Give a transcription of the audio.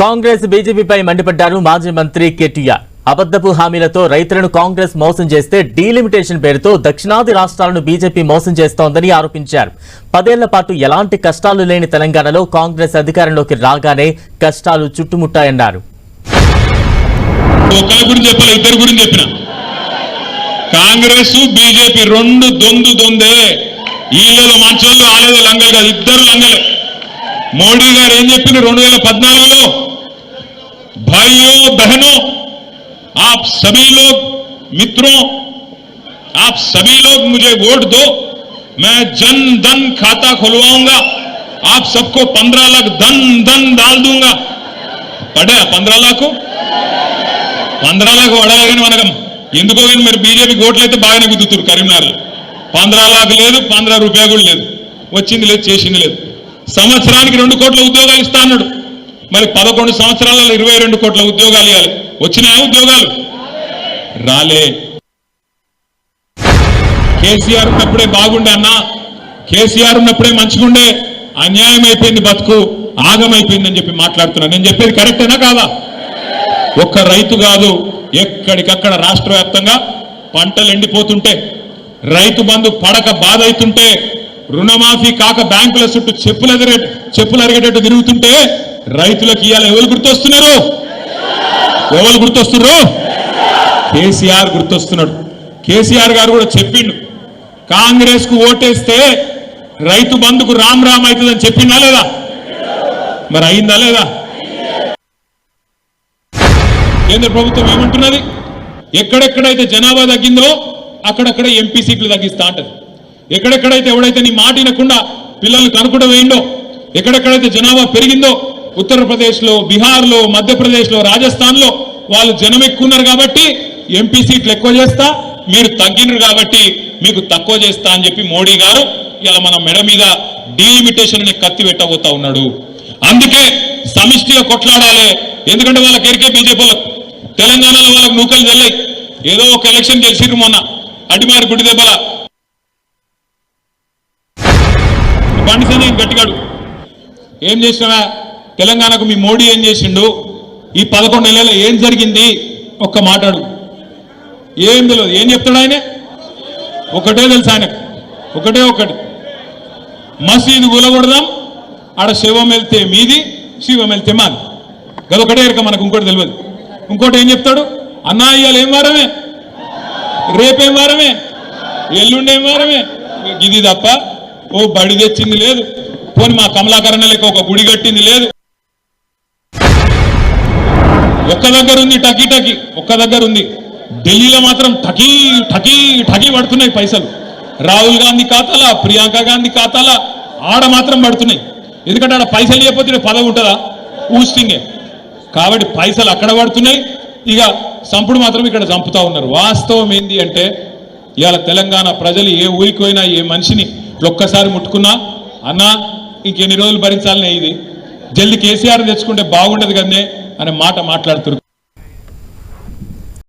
కాంగ్రెస్ బీజేపీపై మండిపడ్డారు మాజీ మంత్రి కేటీఆర్. అబద్ధపు హామీలతో రైతులను కాంగ్రెస్ మోసం చేస్తే డీలిమిటేషన్ పేరుతో దక్షిణాది రాష్ట్రాలను బీజేపీ మోసం చేస్తోందని ఆరోపించారు. 10 ఏళ్ల పాటు ఎలాంటి కష్టాలు లేని తెలంగాణలో కాంగ్రెస్ అధికారంలోకి రాగానే కష్టాలు చుట్టుముట్టాయన్నారు. కాంగ్రెస్ బీజేపీ రెండు దొందే ఈళ్ళలో మంచోళ్ళు ఆలేదో లంగలు కాదు, ఇద్దరు లంగలే. మోడీ గారు ఏం చెప్పిన 2014లో भाइयों बहनों आप सभी लोग मित्रों आप सभी लोग मुझे वोट दो, मैं जन धन खाता खुलवाऊंगा, आप सबको 15 लाख धन डाल दूंगा. पड़ा 15 लाख పడలేదని మనకం ఎందుకో కానీ మరి బీజేపీ ఓట్లు అయితే బాగానే గుద్దుతురు. కరీంనగర్లో 15 లాఖ లేదు, 15 రూపాయలు కూడా లేదు, వచ్చింది లేదు, చేసింది లేదు. సంవత్సరానికి 2 కోట్ల ఉద్యోగాలు ఇస్తా అన్నాడు. మరి 11 సంవత్సరాలలో 22 కోట్ల ఉద్యోగాలు ఇవ్వాలి. వచ్చినాయా ఉద్యోగాలు? రాలే. కేసీఆర్ ఉన్నప్పుడే బాగుండే అన్నా, కేసీఆర్ ఉన్నప్పుడే మంచిగుండే, అన్యాయం అయిపోయింది, బతుకు ఆగమైపోయిందని చెప్పి మాట్లాడుతున్నా. నేను చెప్పేది కరెక్టేనా కాదా? ఒక్క రైతు కాదు, ఎక్కడికక్కడ రాష్ట్ర వ్యాప్తంగా పంటలు ఎండిపోతుంటే, రైతు బంధు పడక బాధ అవుతుంటే, రుణమాఫీ కాక బ్యాంకుల చుట్టూ చెప్పులు అరిగేటట్టు తిరుగుతుంటే రైతులకు ఇవాళ ఎవరు గుర్తొస్తున్నారు? కేసీఆర్ గుర్తొస్తున్నాడు. కేసీఆర్ గారు కూడా చెప్పిండు, కాంగ్రెస్ కు ఓటేస్తే రైతు బంధుకు రామ్ అవుతుందని చెప్పిందా లేదా? మరి అయిందా లేదా? కేంద్ర ప్రభుత్వం ఏమంటున్నది? ఎక్కడెక్కడైతే జనాభా తగ్గిందో అక్కడక్కడ ఎంపీ సీట్లు తగ్గిస్తా అంటది. ఎక్కడెక్కడైతే ఎవడైతే నీ మాట వినకుండా పిల్లలు కనుకుండా వేయిండో, ఎక్కడెక్కడైతే జనాభా పెరిగిందో, ఉత్తరప్రదేశ్లో, బీహార్లో, మధ్యప్రదేశ్లో, రాజస్థాన్లో వాళ్ళు జనం ఎక్కున్నారు కాబట్టి ఎంపీ సీట్లు ఎక్కువ చేస్తా, మీరు తగ్గినారు కాబట్టి మీకు తక్కువ చేస్తా అని చెప్పి మోడీ గారు ఇలా మన మెడ మీద డీలిమిటేషన్ అనే కత్తి పెట్టబోతా ఉన్నాడు. అందుకే సమిష్టిగా కొట్లాడాలి. ఎందుకంటే వాళ్ళకి ఎరికే బీజేపీ వాళ్ళకు తెలంగాణలో వాళ్ళకు నూకలు జల్లాయి. ఏదో ఒక ఎలక్షన్ గెలిచిర్రు మొన్న అడిమారి గుడి దెబ్బల. బండి సంజయ్ గట్టిగాడు ఏం చేసినా తెలంగాణకు మీ మోడీ ఏం చేసిండు, ఈ 11 నెలల్లో ఏం జరిగింది ఒక్క మాట్లాడు. ఏం తెలియదు. ఏం చెప్తాడు ఆయన? ఒకటే తెలుసు ఆయనకు, ఒకటి మసీదు కూలగొడదాం, ఆడ శివం వెళ్తే మీది, శివం వెళ్తే మాది. గదొకటే ఇరక, మనకు ఇంకోటి తెలియదు. ఇంకోటి ఏం చెప్తాడు? అన్నా ఇవాళ ఏం వారమే, రేపేం వారమే, ఎల్లుండేం వారమే, ఇది తప్ప ఓ బడి తెచ్చింది లేదు, పోని మా కమలాకరణ లెక్క ఒక గుడి కట్టింది లేదు. ఒక్క దగ్గర ఉంది టకీ, ఒక్క దగ్గర ఉంది. ఢిల్లీలో మాత్రం ఠకీ పడుతున్నాయి పైసలు. రాహుల్ గాంధీ ఖాతాలా, ప్రియాంక గాంధీ ఖాతాలా ఆడ మాత్రం పడుతున్నాయి. ఎందుకంటే ఆడ పైసలు ఇవ్వకపోతే పదవి ఉంటుందా? ఊస్టింగే. కాబట్టి పైసలు అక్కడ పడుతున్నాయి, ఇక సంపుడు మాత్రం ఇక్కడ చంపుతా ఉన్నారు. వాస్తవం ఏంది అంటే ఇవాళ తెలంగాణ ప్రజలు ఏ ఊరికి పోయినా, ఏ మనిషిని ఒక్కసారి ముట్టుకున్నా, అన్నా ఇంకెన్ని రోజులు భరించాలనే, ఇది జల్ది కేసీఆర్ తెచ్చుకుంటే బాగుండదు కదనే అనే మాట మాట్లాడుతున్నారు.